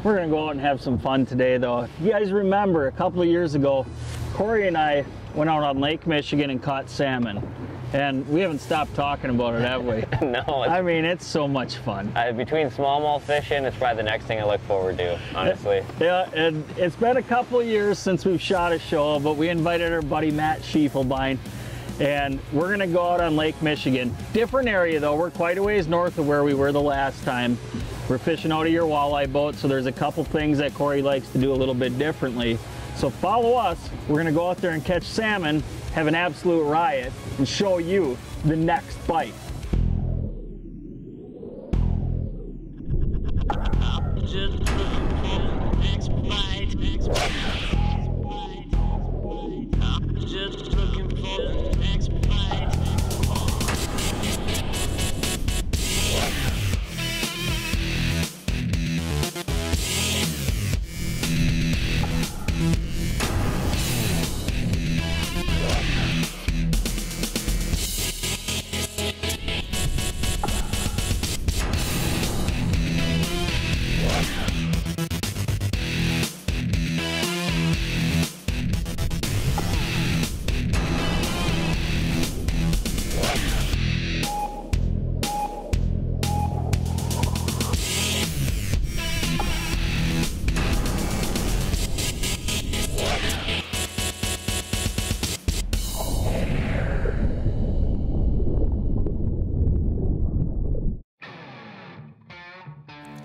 We're gonna go out and have some fun today though. If you guys remember, a couple of years ago, Korey and I went out on Lake Michigan and caught salmon. And we haven't stopped talking about it, have we? No. I mean, it's so much fun. Between smallmouth fishing, it's probably the next thing I look forward to, honestly. Yeah, and it's been a couple of years since we've shot a show, but we invited our buddy Matt Schiefelbein, and we're gonna go out on Lake Michigan. Different area though, we're quite a ways north of where we were the last time. We're fishing out of your walleye boat, so there's a couple things that Korey likes to do a little bit differently. So follow us, we're gonna go out there and catch salmon, have an absolute riot, and show you the next bite.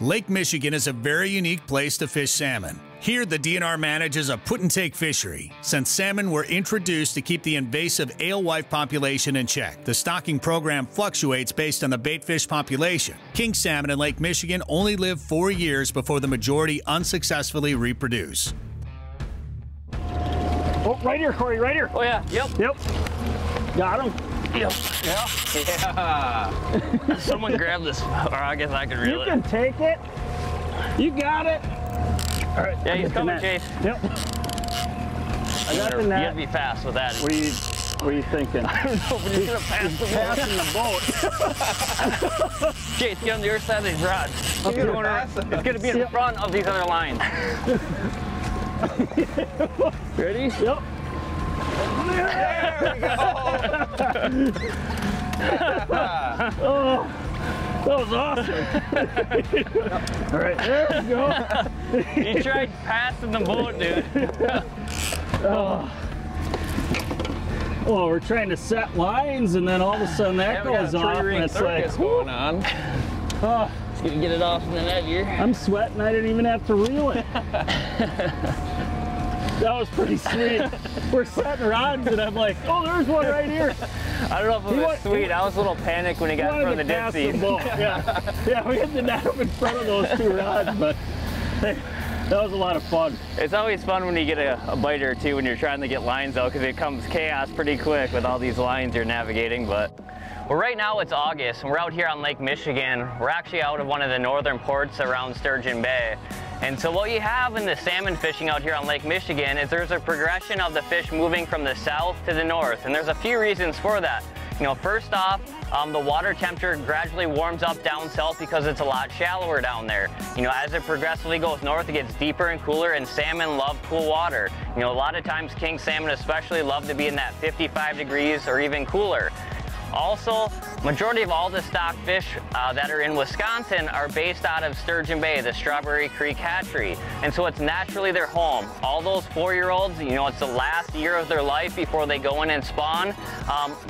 Lake Michigan is a very unique place to fish salmon. Here, the DNR manages a put-and-take fishery. Since salmon were introduced to keep the invasive alewife population in check, the stocking program fluctuates based on the baitfish population. King salmon in Lake Michigan only live 4 years before the majority unsuccessfully reproduce. Oh, right here, Korey, right here. Oh yeah, yep. Got him. Yep. Yeah. Someone grab this, or I guess I can reel it. You can take it. You got it. All right. Yeah, he's coming, Chase. Yep. I got the net. You gotta be fast with that. What are you thinking? I don't know, but he's gonna pass the boat. Chase, get on the other side of these rods. It's gonna be in front of these other lines. Ready? Yep. There we go. Oh, that was awesome. All right, there we go. You tried passing the boat, dude. Oh, we're trying to set lines, and then all of a sudden that goes off, and it's like, what's going on? Oh, Just gonna get it off in the net here. I'm sweating. I didn't even have to reel it. That was pretty sweet. We're setting rods, and I'm like, oh, there's one right here. I don't know if it was sweet. I was a little panicked when he got in front of the dipsies. Yeah, we had the net up in front of those two rods, but hey, that was a lot of fun. It's always fun when you get a bite or two when you're trying to get lines out, because it comes chaos pretty quick with all these lines you're navigating. But well, right now it's August, and we're out here on Lake Michigan. We're actually out of one of the northern ports around Sturgeon Bay. And so what you have in the salmon fishing out here on Lake Michigan is there's a progression of the fish moving from the south to the north, and there's a few reasons for that. You know, first off, the water temperature gradually warms up down south because it's a lot shallower down there. You know, as it progressively goes north, it gets deeper and cooler, and salmon love cool water. You know, a lot of times king salmon especially love to be in that 55 degrees or even cooler. Also, majority of all the stock fish that are in Wisconsin are based out of Sturgeon Bay, the Strawberry Creek hatchery. And so it's naturally their home. All those 4-year-olds, you know, it's the last year of their life before they go in and spawn,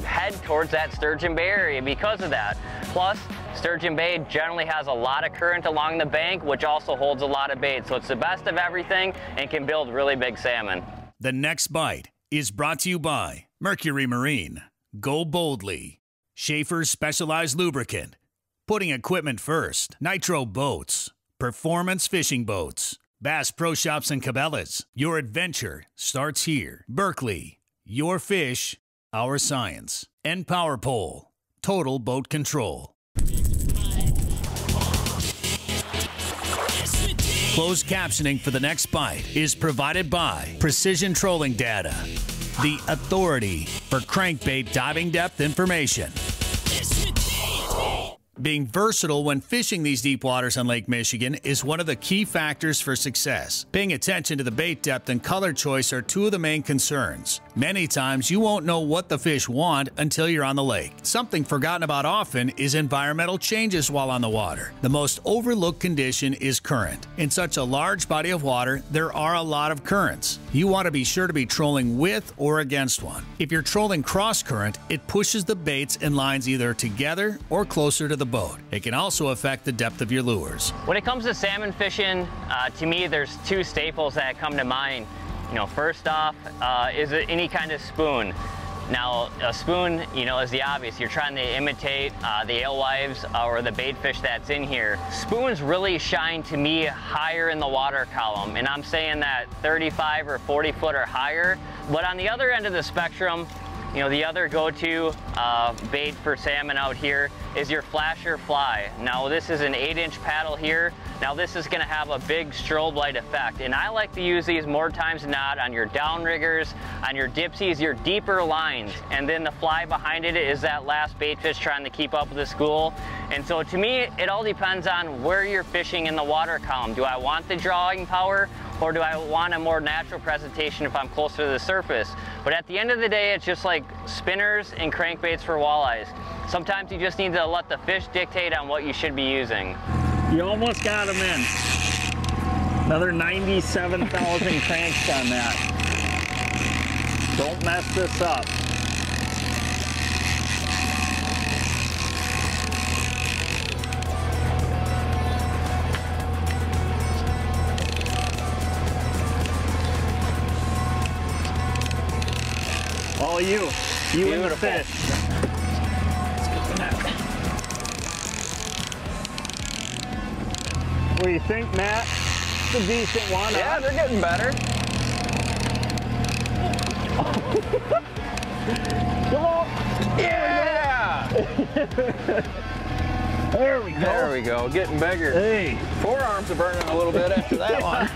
head towards that Sturgeon Bay area because of that. Plus, Sturgeon Bay generally has a lot of current along the bank, which also holds a lot of bait. So it's the best of everything and can build really big salmon. The next bite is brought to you by Mercury Marine. Go boldly. Schaefer's Specialized Lubricant. Putting equipment first. Nitro Boats. Performance Fishing Boats. Bass Pro Shops and Cabela's. Your adventure starts here. Berkeley. Your fish, our science. And Power Pole. Total Boat Control. Closed captioning for the next bite is provided by Precision Trolling Data, the authority for crankbait diving depth information. Being versatile when fishing these deep waters on Lake Michigan is one of the key factors for success. Paying attention to the bait depth and color choice are two of the main concerns. Many times you won't know what the fish want until you're on the lake. Something forgotten about often is environmental changes while on the water. The most overlooked condition is current. In such a large body of water, there are a lot of currents. You want to be sure to be trolling with or against one. If you're trolling cross current, it pushes the baits and lines either together or closer to the boat. It can also affect the depth of your lures. When it comes to salmon fishing, to me there's two staples that come to mind. First off, is it any kind of spoon. Now, a spoon, is the obvious. You're trying to imitate the alewives or the bait fish that's in here. Spoons really shine, to me, higher in the water column, and I'm saying that 35 or 40 foot or higher. But on the other end of the spectrum, the other go-to bait for salmon out here is your flasher fly. Now, this is an 8-inch paddle here. Now, this is going to have a big strobe light effect, and I like to use these more times than not on your downriggers, on your dipsies, your deeper lines, and then the fly behind it is that last bait fish trying to keep up with the school. And so to me, it all depends on where you're fishing in the water column. Do I want the drawing power, or do I want a more natural presentation if I'm closer to the surface? But at the end of the day, it's just like spinners and crankbaits for walleyes. Sometimes you just need to let the fish dictate on what you should be using. You almost got him in. Another 97,000 cranks on that. Don't mess this up. All you and the fish. What do you think, Matt? It's a decent one. Yeah, they're getting better. Come on. Yeah! There we go. There we go, getting bigger. Hey. Forearms are burning a little bit after that one.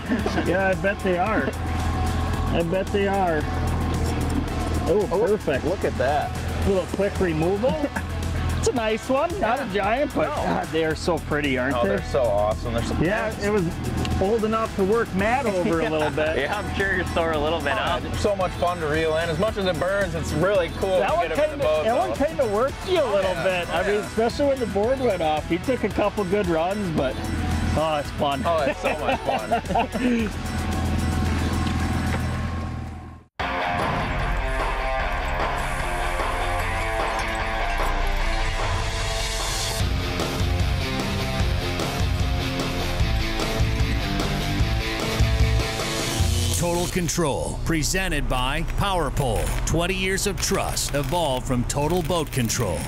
Yeah, I bet they are. I bet they are. Oh, perfect. Look at that. A little quick removal. It's a nice one. Not a giant, but God, they are so pretty, aren't they? They're so awesome. They're so it was old enough to work Matt over a little bit. Yeah, I'm sure you're sore a little bit up. It's so much fun to reel in. As much as it burns, it's really cool to get them in the boat. That one kind of worked you a little bit. I mean, especially when the board went off. He took a couple good runs, but oh, it's fun. Oh, it's so much fun. Total Control, presented by Power Pole. 20 years of trust evolved from Total Boat Control.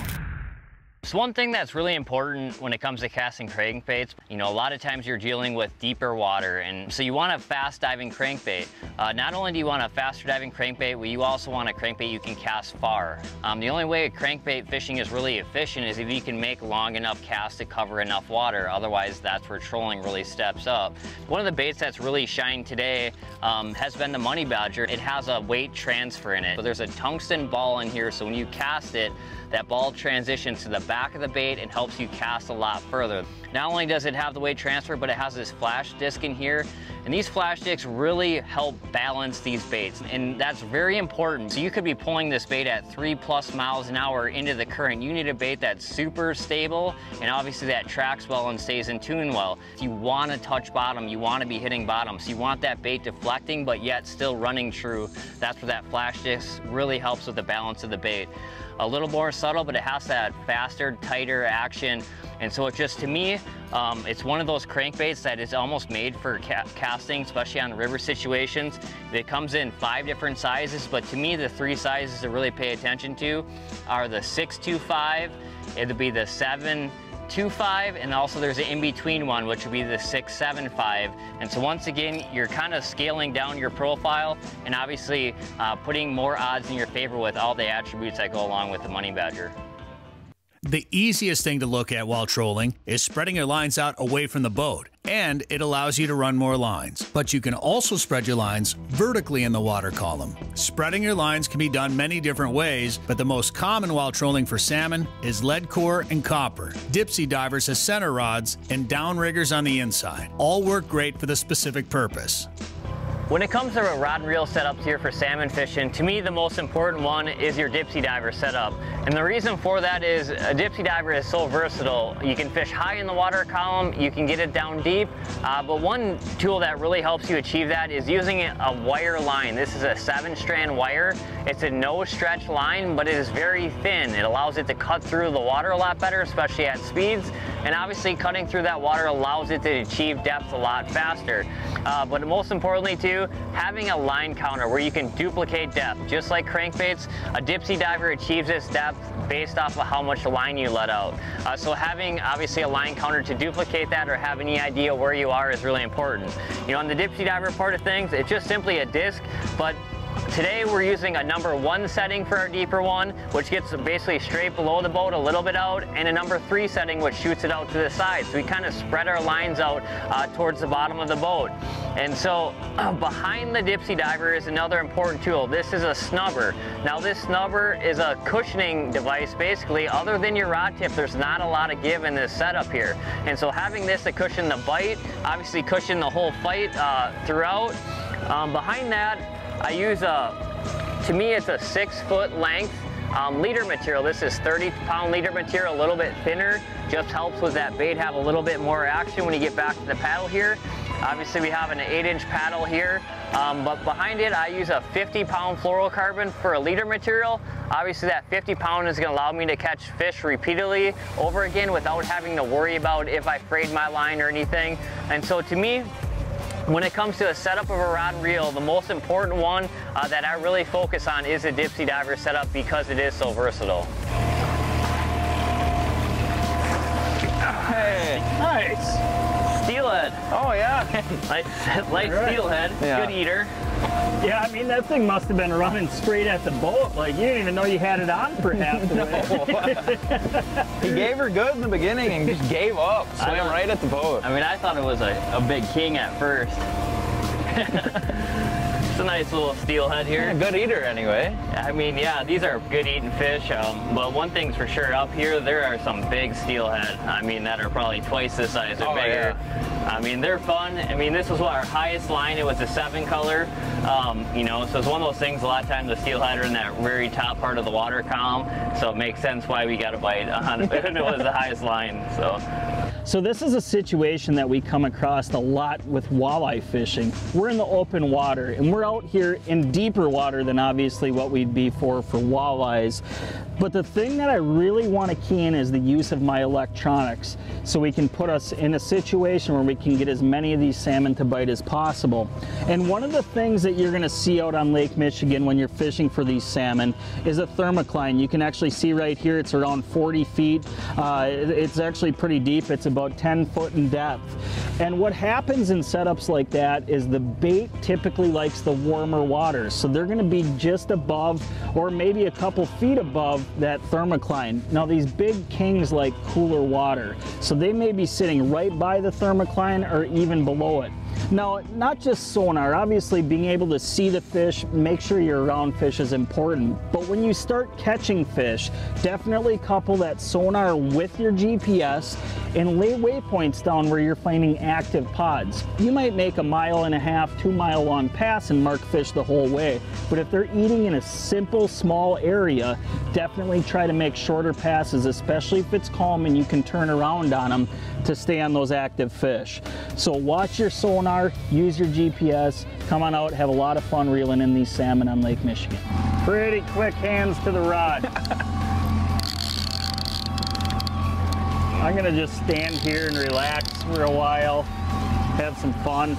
So one thing that's really important when it comes to casting crankbaits, a lot of times you're dealing with deeper water, and so you want a fast diving crankbait. Not only do you want a faster diving crankbait, but you also want a crankbait you can cast far. The only way crankbait fishing is really efficient is if you can make long enough casts to cover enough water. Otherwise, that's where trolling really steps up. One of the baits that's really shined today has been the Money Badger. It has a weight transfer in it. So there's a tungsten ball in here, so when you cast it, that ball transitions to the back of the bait and helps you cast a lot further. Not only does it have the weight transfer, but it has this flash disc in here, and these flash discs really help balance these baits, and that's very important. So you could be pulling this bait at 3+ miles an hour into the current. You need a bait that's super stable, and obviously that tracks well and stays in tune well. If you want to touch bottom, you want to be hitting bottom, so you want that bait deflecting but yet still running true. That's where that flash disc really helps with the balance of the bait. A little more subtle, but it has that faster, tighter action. And so it just, to me, it's one of those crankbaits that is almost made for casting, especially on river situations. It comes in 5 different sizes, but to me, the 3 sizes to really pay attention to are the 625, it'll be the 725, and also there's an in-between one, which would be the 675. And so once again, you're kind of scaling down your profile and obviously putting more odds in your favor with all the attributes that go along with the Money Badger. The easiest thing to look at while trolling is spreading your lines out away from the boat, and it allows you to run more lines. But you can also spread your lines vertically in the water column. Spreading your lines can be done many different ways, but the most common while trolling for salmon is lead core and copper. Dipsy divers has center rods and downriggers on the inside. All work great for the specific purpose. When it comes to rod and reel setups here for salmon fishing, to me the most important one is your Dipsy diver setup. And the reason for that is a Dipsy diver is so versatile. You can fish high in the water column, you can get it down deep, but one tool that really helps you achieve that is using a wire line. This is a 7-strand wire. It's a no stretch line, but it is very thin. It allows it to cut through the water a lot better, especially at speeds. And obviously cutting through that water allows it to achieve depth a lot faster. But most importantly too, having a line counter where you can duplicate depth. Just like crankbaits, a Dipsy diver achieves its depth based off of how much line you let out. So having obviously a line counter to duplicate that or have any idea where you are is really important. You know, on the Dipsy diver part of things, it's just simply a disc, but today we're using a number 1 setting for our deeper one, which gets basically straight below the boat, a little bit out, and a number 3 setting which shoots it out to the side. So we kind of spread our lines out towards the bottom of the boat. And so behind the Dipsy diver is another important tool. This is a snubber. Now this snubber is a cushioning device basically. Other than your rod tip, there's not a lot of give in this setup here. And so having this to cushion the bite, obviously cushion the whole fight throughout. Behind that, I use to me it's a 6-foot length leader material. This is 30-pound leader material, a little bit thinner. Just helps with that bait have a little bit more action when you get back to the paddle here. Obviously we have an 8-inch paddle here, but behind it I use a 50-pound fluorocarbon for a leader material. Obviously that 50-pound is going to allow me to catch fish repeatedly over again without having to worry about if I frayed my line or anything. And so to me, when it comes to a setup of a rod and reel, the most important one that I really focus on is a Dipsy diver setup because it is so versatile. Hey, Nice. Steelhead. oh yeah. Light steelhead, Yeah. good eater. Yeah, I mean, that thing must have been running straight at the boat. Like, you didn't even know you had it on for half the way. He gave her good in the beginning and just gave up. Swam right at the boat. I mean, I thought it was a big king at first. It's a nice little steelhead here. Yeah, good eater anyway. I mean, yeah, these are good eating fish, but one thing's for sure, up here there are some big steelhead. I mean, that are probably twice this size or bigger. Yeah. I mean, they're fun. I mean, this was our highest line. It was a 7 color. You know, so it's one of those things, a lot of times the steelhead are in that very top part of the water column, so it makes sense why we got a bite on it. It was the highest line, so. So this is a situation that we come across a lot with walleye fishing. We're in the open water and we're out here in deeper water than obviously what we'd be for walleyes. But the thing that I really want to key in is the use of my electronics, so we can put us in a situation where we can get as many of these salmon to bite as possible. And one of the things that you're going to see out on Lake Michigan when you're fishing for these salmon is a thermocline. You can actually see right here it's around 40 feet. It's actually pretty deep. It's about 10 foot in depth. And what happens in setups like that is the bait typically likes the warmer water. So they're going to be just above or maybe a couple feet above that thermocline. Now these big kings like cooler water, so they may be sitting right by the thermocline or even below it. Now, not just sonar, obviously being able to see the fish, make sure you're around fish is important, but when you start catching fish, definitely couple that sonar with your GPS and lay waypoints down where you're finding active pods. You might make a 1.5 mile, 2 mile long pass and mark fish the whole way, but if they're eating in a simple, small area, definitely try to make shorter passes, especially if it's calm and you can turn around on them to stay on those active fish. So watch your sonar, use your GPS, come on out, have a lot of fun reeling in these salmon on Lake Michigan. Pretty quick hands to the rod. I'm gonna just stand here and relax for a while, have some fun.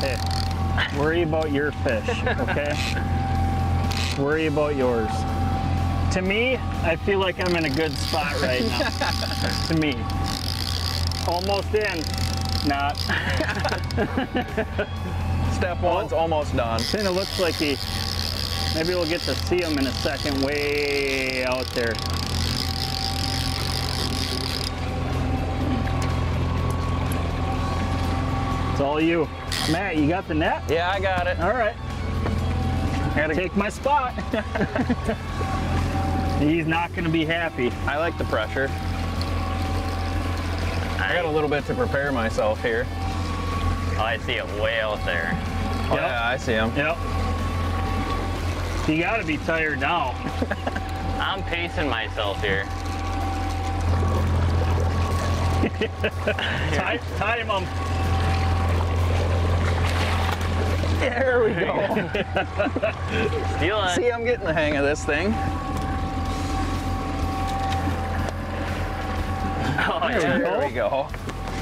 Hey, worry about your fish, okay? Worry about yours. To me, I feel like I'm in a good spot right now. To me. Almost in. Not. Step one's almost done. Kind of looks like he Maybe we'll get to see them in a second way out there. It's all you. Matt, you got the net? Yeah, I got it. All right. Gotta take my spot. He's not gonna be happy. I like the pressure. I got a little bit to prepare myself here. Oh, I see it way out there. Oh, yeah, I see him. Yep. You gotta be tired now. I'm pacing myself here. Time him. There we go. Steal it. See, I'm getting the hang of this thing. Oh, yeah. There we go.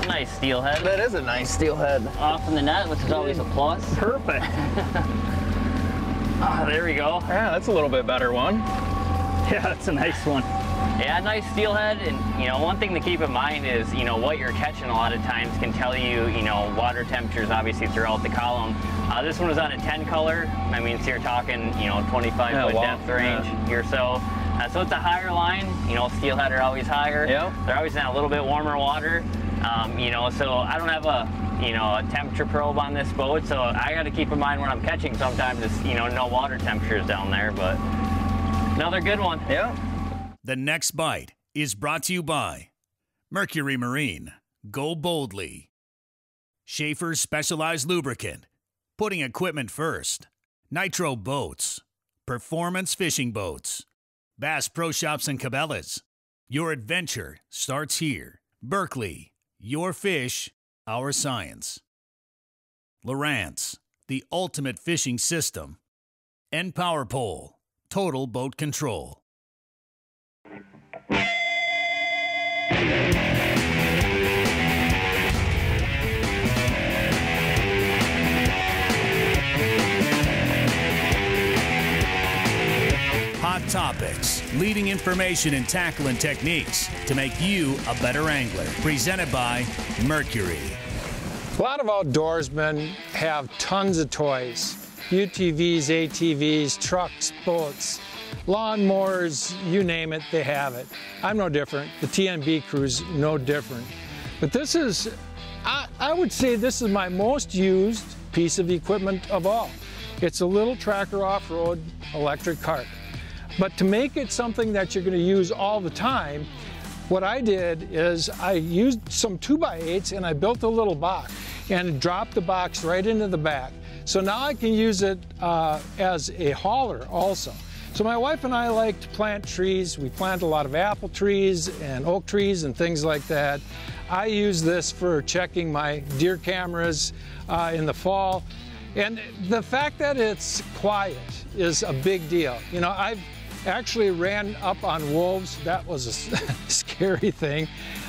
Nice steelhead. That is a nice steelhead. Off in the net, which is always a plus. Perfect. Ah, there we go. Yeah, that's a little bit better one. Yeah, that's a nice one. Yeah, nice steelhead. And, you know, one thing to keep in mind is, you know, what you're catching a lot of times can tell you, you know, water temperatures obviously throughout the column. This one was on a 10 color. I mean, so you're talking, you know, 25-foot depth range here. So it's a higher line. You know, steelhead are always higher. Yep. They're always in a little bit warmer water. You know, so I don't have a, you know, a temperature probe on this boat. So I got to keep in mind when I'm catching sometimes it's, you know, no water temperatures down there. But another good one. Yeah. The next bite is brought to you by Mercury Marine. Go boldly. Schaefer's Specialized Lubricant. Putting equipment first. Nitro Boats. Performance Fishing Boats. Bass Pro Shops and Cabela's. Your adventure starts here. Berkeley. Your fish, our science. Lowrance. The ultimate fishing system. And Power Pole. Total boat control. Hot topics, leading information and tackling techniques to make you a better angler. Presented by Mercury. A lot of outdoorsmen have tons of toys. UTVs, ATVs, trucks, boats, lawnmowers, you name it, they have it. I'm no different. The TNB crew's no different. But this is, I would say this is my most used piece of equipment of all. It's a little tracker off-road electric cart. But to make it something that you're going to use all the time, what I did is I used some 2x8s and I built a little box and dropped the box right into the back. So now I can use it as a hauler also. So my wife and I like to plant trees. We plant a lot of apple trees and oak trees and things like that. I use this for checking my deer cameras in the fall. And the fact that it's quiet is a big deal. You know, I've actually ran up on wolves. That was a scary thing.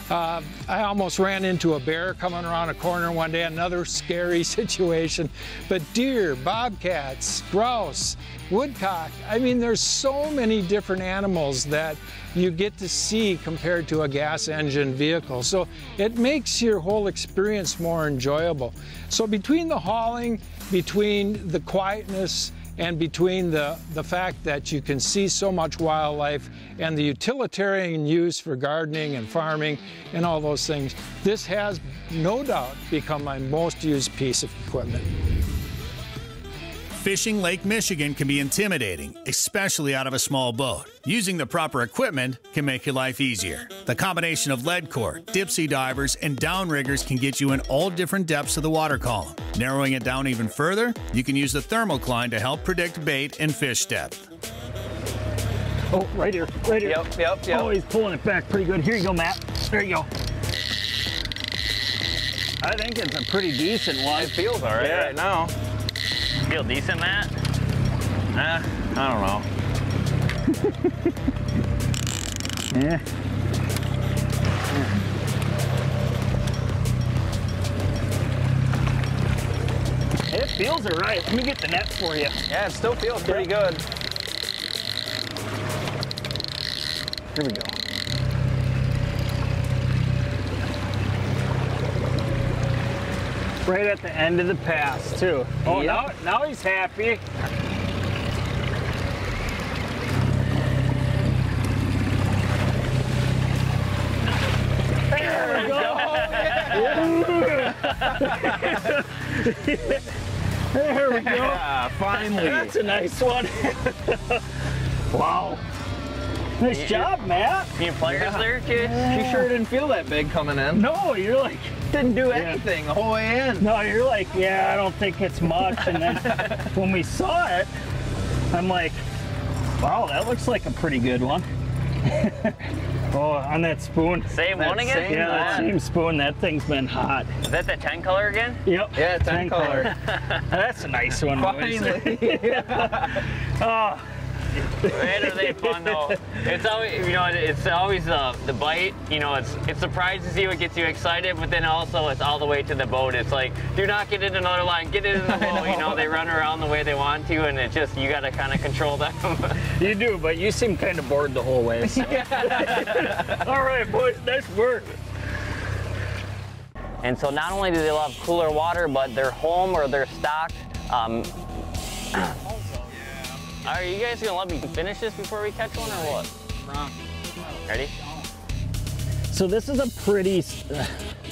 I almost ran into a bear coming around a corner one day, another scary situation. But deer, bobcats, grouse, woodcock, I mean, there's so many different animals that you get to see compared to a gas engine vehicle. So it makes your whole experience more enjoyable. So between the hauling, between the quietness, and between the fact that you can see so much wildlife and the utilitarian use for gardening and farming and all those things, this has no doubt become my most used piece of equipment. Fishing Lake Michigan can be intimidating, especially out of a small boat. Using the proper equipment can make your life easier. The combination of lead core, dipsy divers, and downriggers can get you in all different depths of the water column. Narrowing it down even further, you can use the thermocline to help predict bait and fish depth. Oh, right here, right here. Yep. Oh, he's pulling it back pretty good. Here you go, Matt. There you go. I think it's a pretty decent one. It feels all right right now. Feel decent, Matt? I don't know. Yeah. It feels all right. Let me get the net for you. Yeah, it still feels pretty good. Here we go. Right at the end of the pass, too. Oh, Yep. now he's happy. There we go. Yeah, finally. That's a nice one. Wow. Nice job, Matt. Any players there, Chase? She sure didn't feel that big coming in. No, you're like, Didn't do anything the whole way in. no, you're like, yeah, I don't think it's much. And then when we saw it, I'm like, wow, that looks like a pretty good one. Oh, on that spoon. Same one again? same Yeah, that same spoon, that thing's been hot. Is that the 10 color again? Yep. Yeah, 10 color. That's a nice one, boys. Finally. Oh, Man, are they fun though? It's always, you know, it's always the bite. You know, it's surprising to see what gets you excited, but then also it's all the way to the boat. It's like, do not get in another line, get in the boat. You know, they run around the way they want to, and it's just you got to kind of control them. you do, but you seem kind of bored the whole way. So. All right, boys, nice work. And so not only do they love cooler water, but their home or their stock. Are you guys gonna let me finish this before we catch one, or what? Ready? So this is a pretty.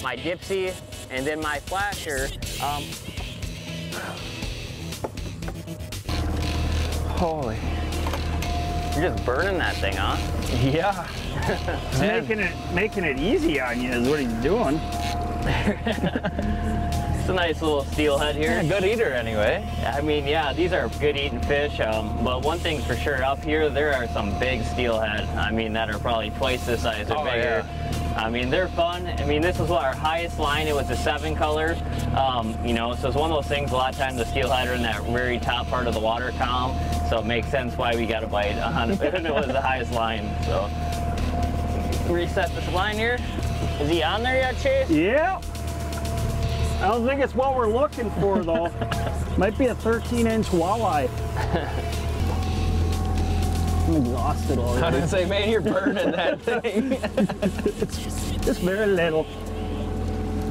My Dipsy, and then my flasher. Holy. You're just burning that thing, huh? Yeah. making it easy on you is what he's doing. It's a nice little steelhead here. Yeah, good eater anyway. I mean, yeah, these are good eating fish, but one thing's for sure, up here, there are some big steelhead. I mean, that are probably twice this size or bigger. Yeah. I mean, they're fun. I mean, this was our highest line. It was a 7 color, you know, so it's one of those things, a lot of times the steelhead are in that very top part of the water column, so it makes sense why we got a bite on it. It was the highest line, so. Reset this line here. Is he on there yet, Chase? Yeah. I don't think it's what we're looking for, though. Might be a 13-inch walleye. I'm exhausted I already. didn't say, man, you're burning that thing. It's just very little.